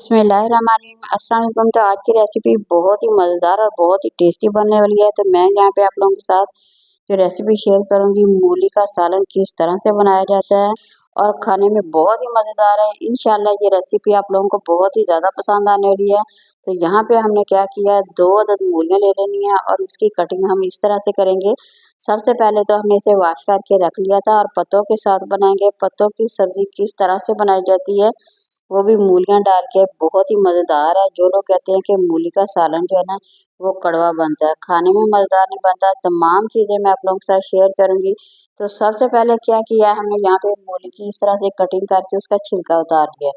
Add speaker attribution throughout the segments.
Speaker 1: बिस्मिल्लाहिर्रहमानिर्रहीम। अस्सलाम वालेकुम। तो आज की रेसिपी बहुत ही मज़ेदार और बहुत ही टेस्टी बनने वाली है। तो मैं यहाँ पे आप लोगों के साथ जो रेसिपी शेयर करूँगी, मूली का सालन किस तरह से बनाया जाता है और खाने में बहुत ही मज़ेदार है। इंशाल्लाह ये रेसिपी आप लोगों को बहुत ही ज़्यादा पसंद आने वाली है। तो यहाँ पे हमने क्या किया, 2 अदद मूलियाँ ले लेनी है और इसकी कटिंग हम इस तरह से करेंगे। सबसे पहले तो हमने इसे वॉश करके रख लिया था और पत्तों के साथ बनाएंगे। पत्तों की सब्जी किस तरह से बनाई जाती है, वो भी मूलियाँ डाल के, बहुत ही मज़ेदार है। जो लोग कहते हैं कि मूली का सालन जो है ना वो कड़वा बनता है, खाने में मज़ेदार नहीं बनता, तमाम चीज़ें मैं आप लोगों के साथ शेयर करूँगी। तो सबसे पहले क्या किया है, हमने यहाँ पे मूली की इस तरह से कटिंग करके उसका छिलका उतार लिया।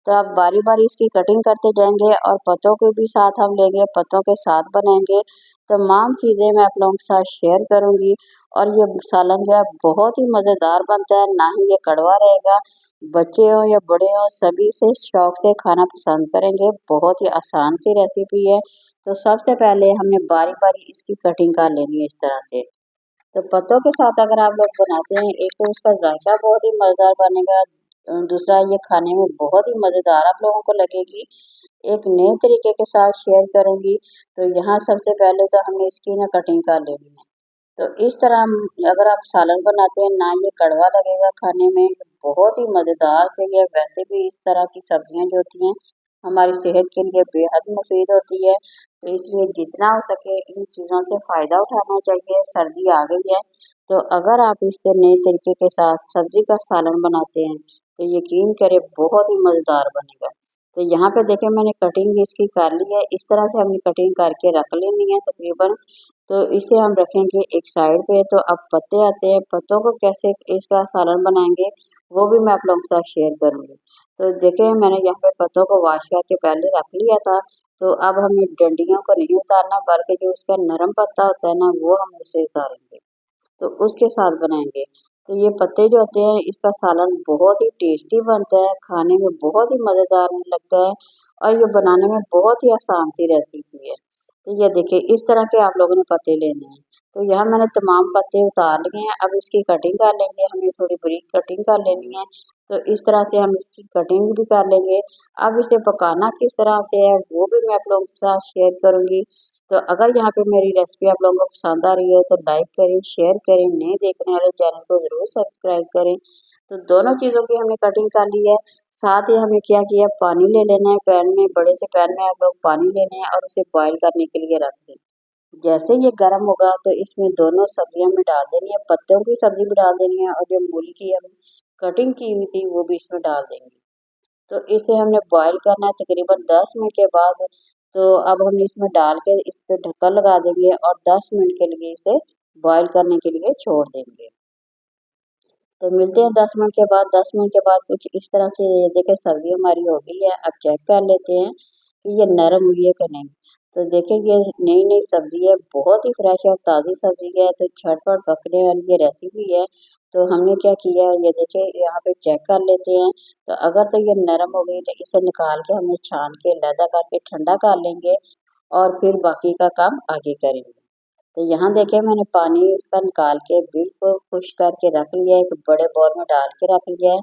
Speaker 1: तो अब बारी बारी इसकी कटिंग करते जाएंगे और पत्तों को भी साथ हम लेंगे, पत्तों के साथ बनाएंगे। तमाम चीज़ें मैं आप लोगों के साथ शेयर करूँगी और ये सालन जो है बहुत ही मज़ेदार बनता है, ना ही ये कड़वा रहेगा। बच्चे हों या बड़े हों, सभी से शौक से खाना पसंद करेंगे। बहुत ही आसान सी रेसिपी है। तो सबसे पहले हमने बारी बारी इसकी कटिंग कर लेनी है इस तरह से। तो पत्तों के साथ अगर आप लोग बनाते हैं, एक तो उसका जायका बहुत ही मज़ेदार बनेगा, दूसरा ये खाने में बहुत ही मज़ेदार आप लोगों को लगेगी। एक नए तरीके के साथ शेयर करूँगी। तो यहाँ सबसे पहले तो हमने इसकी ना कटिंग कर लेनी है। तो इस तरह अगर आप सालन बनाते हैं, ना ये कड़वा लगेगा खाने में, बहुत ही मज़ेदार से ये। वैसे भी इस तरह की सब्जियां जो होती हैं हमारी सेहत के लिए बेहद मुफीद होती है। तो इसलिए जितना हो सके इन चीज़ों से फ़ायदा उठाना चाहिए। सर्दी आ गई है, तो अगर आप इस नए तरीके के साथ सब्जी का सालन बनाते हैं तो यकीन करें बहुत ही मज़ेदार बनेगा। तो यहाँ पे देखें मैंने कटिंग इसकी कर ली है। इस तरह से हमने कटिंग करके रख लेनी है तकरीबन। तो इसे हम रखेंगे एक साइड पे। तो अब पत्ते आते हैं, पत्तों को कैसे इसका सालन बनाएंगे वो भी मैं आप लोगों के साथ शेयर करूँगी। तो देखिए मैंने यहाँ पे पत्तों को वॉश करके पहले रख लिया था। तो अब हमें डंडियों को नहीं उतारना, बल्कि जो उसका नरम पत्ता होता है ना वो हम उसे उतारेंगे, तो उसके साथ बनाएंगे। तो ये पत्ते जो होते हैं इसका सालन बहुत ही टेस्टी बनता है, खाने में बहुत ही मज़ेदार लगता है और ये बनाने में बहुत ही आसान सी रेसिपी है। तो ये देखिए इस तरह के आप लोगों ने पत्ते लेने हैं। तो यहाँ मैंने तमाम पत्ते उतार लिए हैं। अब इसकी कटिंग कर लेंगे, हमें थोड़ी बारीक कटिंग कर लेनी है। तो इस तरह से हम इसकी कटिंग भी कर लेंगे। अब इसे पकाना किस तरह से है वो भी मैं आप लोगों के साथ शेयर करूँगी। तो अगर यहाँ पे मेरी रेसिपी आप लोगों को पसंद आ रही है तो लाइक करें, शेयर करें, नए देखने वाले चैनल को ज़रूर सब्सक्राइब करें। तो दोनों चीज़ों की हमने कटिंग कर ली है। साथ ही हमें क्या किया, पानी ले लेना है पैन में, बड़े से पैन में आप लोग पानी लेने हैं और उसे बॉईल करने के लिए रख दें। जैसे ये गर्म होगा तो इसमें दोनों सब्जियां में डाल देनी है, पत्तों की सब्जी भी डाल देनी है और जो मूली की हम कटिंग की हुई थी वो भी इसमें डाल देंगे। तो इसे हमने बॉईल करना है तकरीबन 10 मिनट के बाद। तो अब हम इसमें डाल के इस पे ढक्कन लगा देंगे और 10 मिनट के लिए इसे बॉईल करने के लिए छोड़ देंगे। तो मिलते हैं 10 मिनट के बाद। 10 मिनट के बाद कुछ इस तरह से ये देखिए सब्जी हमारी हो गई है। अब चेक कर लेते हैं कि ये नरम हुई है कि नहीं। तो देखिए ये नई नई सब्जी है, बहुत ही फ्रेश और ताज़ी सब्जी है, तो झटपट पकने वाली ये रेसिपी है। तो हमने क्या किया है, ये देखिए यहाँ पे चेक कर लेते हैं। तो अगर तो ये नरम हो गई तो इसे निकाल के हमें छान के लैदा करके ठंडा कर लेंगे और फिर बाकी का काम आगे करेंगे। तो यहाँ देखिए मैंने पानी इसका निकाल के बिल्कुल खुश करके रख लिया है, एक बड़े बाउल में डाल के रख लिया है।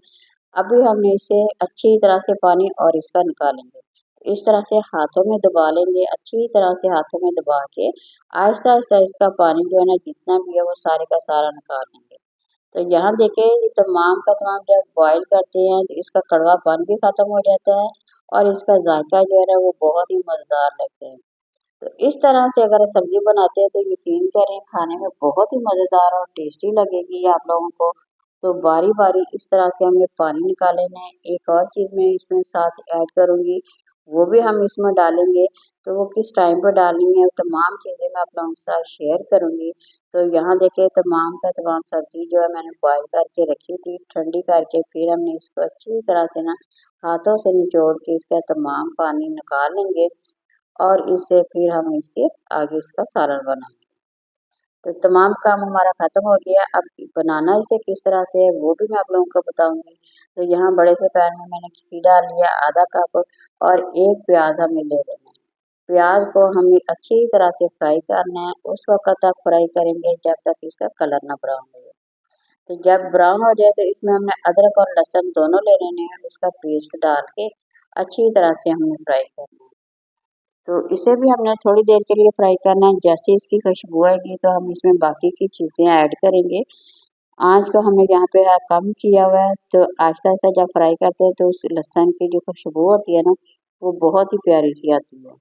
Speaker 1: अभी हमने इसे अच्छी तरह से पानी और इसका निकालेंगे। इस तरह से हाथों में दबा लेंगे, अच्छी तरह से हाथों में दबा के आहिस्ता आहिस्ता इसका पानी जो है ना जितना भी है वो सारे का सारा निकाल लेंगे। तो यहाँ देखिए ये तमाम का तमाम जब बॉईल करते हैं तो इसका कड़वापन भी खत्म हो जाता है और इसका जायका जो है ना वो बहुत ही मज़ेदार लगता है। तो इस तरह से अगर सब्जी बनाते हैं तो यकीन करें खाने में बहुत ही मज़ेदार और टेस्टी लगेगी आप लोगों को। तो बारी बारी इस तरह से हमें पानी निकाल लेना है। एक और चीज़ मैं इसमें साथ ऐड करूँगी, वो भी हम इसमें डालेंगे। तो वो किस टाइम पर डालनी है, तमाम चीज़ें मैं आप लोगों के साथ शेयर करूँगी। तो यहाँ देखिए तमाम का तमाम सब्जी जो है मैंने बॉईल करके रखी थी, ठंडी करके फिर हमने इसको अच्छी तरह से ना हाथों से निचोड़ के इसका तमाम पानी निकाल लेंगे और इससे फिर हम इसके आगे इसका सालन बनाएंगे। तो तमाम काम हमारा खत्म हो गया। अब बनाना इसे किस तरह से है वो भी मैं आप लोगों को बताऊंगी। तो यहाँ बड़े से पैन में मैंने घी डाल लिया आधा कप और एक प्याज हमें ले लेना है। प्याज को हमें अच्छी तरह से फ्राई करना है, उस वक्त तक फ्राई करेंगे जब तक इसका कलर ना ब्राउन हो जाए। तो जब ब्राउन हो जाए तो इसमें हमने अदरक और लहसुन दोनों ले लेने हैं, उसका पेस्ट डाल के अच्छी तरह से हमने फ्राई करना है। तो इसे भी हमने थोड़ी देर के लिए फ्राई करना है। जैसे इसकी खुशबू आएगी तो हम इसमें बाकी की चीज़ें ऐड करेंगे। आँच को हमने यहाँ पे कम किया हुआ है, तो आहिस्ता-आहिस्ता जब फ्राई करते हैं तो उस लहसुन की जो खुशबू होती है ना, वो बहुत ही प्यारी सी आती है।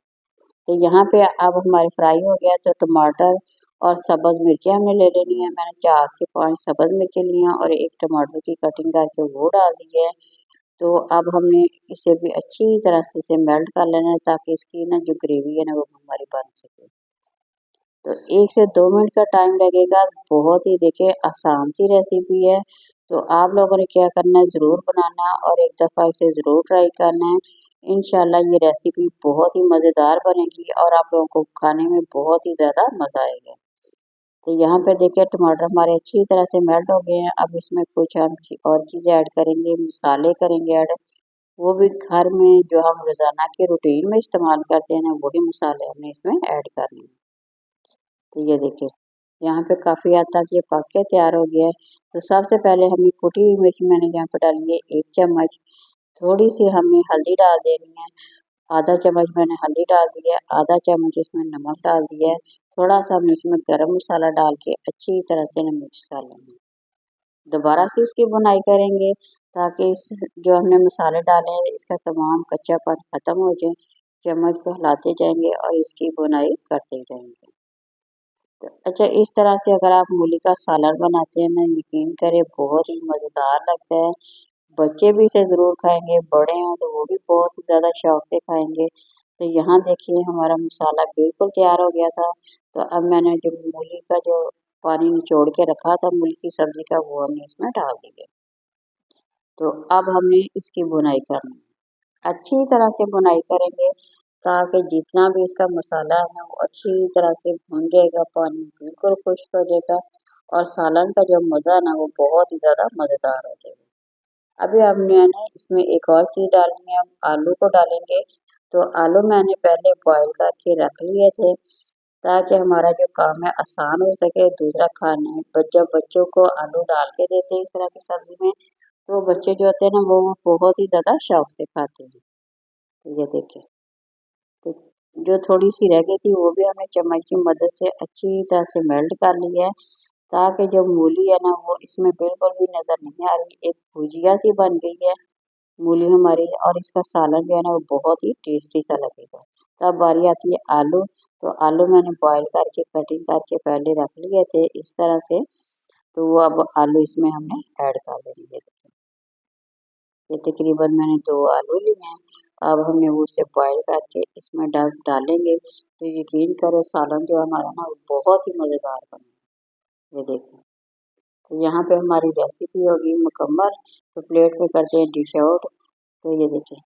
Speaker 1: तो यहाँ पे अब हमारे फ्राई हो गया, तो टमाटर और सब्ज़ मिर्ची हमने ले लेनी है। मैंने 4 से 5 सब्ज़ मिर्ची ली हैं और 1 टमाटर की कटिंग करके वो डाल दी है। तो अब हमने इसे भी अच्छी तरह से इसे मेल्ट कर लेना है, ताकि इसकी ना जो ग्रेवी है ना वो हमारी बन सके। तो 1 से 2 मिनट का टाइम लगेगा। बहुत ही देखिए आसान सी रेसिपी है। तो आप लोगों ने क्या करना है, ज़रूर बनाना और एक दफ़ा इसे ज़रूर ट्राई करना है। इंशाल्लाह ये रेसिपी बहुत ही मज़ेदार बनेगी और आप लोगों को खाने में बहुत ही ज़्यादा मज़ा आएगा। तो यहाँ पे देखिए टमाटर हमारे अच्छी तरह से मेल्ट हो गए हैं। अब इसमें कुछ हम और चीज़ें ऐड करेंगे, मसाले करेंगे ऐड। वो भी घर में जो हम रोज़ाना के रूटीन में इस्तेमाल करते हैं ना, वही मसाले हमने इसमें ऐड करने हैं। तो ये देखिए, यहाँ पे काफ़ी हद तक ये पक के तैयार हो गया है। तो सबसे पहले हमने कुटी हुई मिर्च मैंने यहाँ पे डाली है 1 चम्मच, थोड़ी-सी हमने हल्दी डाल देनी है, आधा चम्मच मैंने हल्दी डाल दी है, आधा चम्मच इसमें नमक डाल दिया है, थोड़ा-सा हमने इसमें गरम मसाला डाल के अच्छी तरह से ना मिक्स कर लेंगे। दोबारा से इसकी भुनाई करेंगे, ताकि इस जो हमने मसाले डाले हैं इसका तमाम कच्चापन ख़त्म हो जाए। चम्मच को हिलाते जाएँगे और इसकी भुनाई करते जाएँगे। तो अच्छा, इस तरह से अगर आप मूली का सालन बनाते हैं ना, यकीन करें बहुत ही मज़ेदार लगता है। बच्चे भी इसे ज़रूर खाएँगे, बड़े हों तो वो भी बहुत ही ज़्यादा शौक से खाएँगे। तो यहाँ देखिए हमारा मसाला बिल्कुल तैयार हो गया था। तो अब मैंने जो मूली का जो पानी निचोड़ के रखा था मूली की सब्ज़ी का, वो हमने इसमें डाल दिया। तो अब हमने इसकी भुनाई करनी है। अच्छी तरह से भुनाई करेंगे, ताकि जितना भी इसका मसाला है ना वो अच्छी तरह से भुन जाएगा, पानी बिल्कुल खुश्क हो जाएगा और सालन का जो मज़ा है ना वो बहुत ही ज़्यादा मज़ेदार हो जाएगा। अभी हमने ना इसमें एक और चीज़ डालनी है, हम आलू को डालेंगे। तो आलू मैंने पहले बॉयल करके रख लिए थे, ताकि हमारा जो काम है आसान हो सके। दूसरा खाने जब बच्चों को आलू डाल के देते हैं इस तरह की सब्ज़ी में, तो बच्चे जो होते हैं ना वो बहुत ही ज़्यादा शौक से खाते हैं। तो ये देखिए, तो जो थोड़ी-सी रह गई थी वो भी हमने चम्मच की मदद से अच्छी तरह से मेल्ट कर ली है, ताकि जो मूली है ना वो इसमें बिल्कुल भी नज़र नहीं आ रही, एक भुजिया सी बन गई है मूली हमारी, और इसका सालन जो है ना वो बहुत ही टेस्टी सा लगेगा। तब बारी आती है आलू। तो आलू मैंने बॉयल करके कटिंग करके पहले रख लिए थे इस तरह से। तो वो अब आलू इसमें हमने ऐड कर देंगे। ये तकरीबन मैंने 2 आलू लिए हैं। अब हमने वो उसे बॉयल करके इसमें डालेंगे। तो यकीन करें सालन जो हमारा ना वो बहुत ही मज़ेदार बनेगा। ये देखिए, तो यहाँ पे हमारी रेसिपी होगी मुकम्मल। तो प्लेट में करते हैं डिश आउट। तो ये देखिए,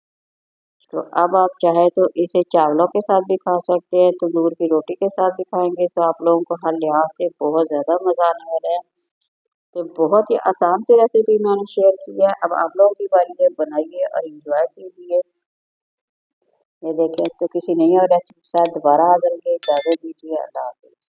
Speaker 1: तो अब आप चाहे तो इसे चावलों के साथ भी खा सकते हैं, तंदूर की रोटी के साथ भी खाएँगे तो आप लोगों को हर लिहाज से बहुत ज़्यादा मज़ा आने वाला है। तो बहुत ही आसान सी रेसिपी मैंने शेयर की है। अब आप लोगों की बारी है, बनाइए और एन्जॉय कीजिए। ये देखिए, तो किसी नई और रेसिपी के साथ दोबारा हाज़िर होंगे। इजाज़त दीजिए। अल्लाह हाफ़िज़।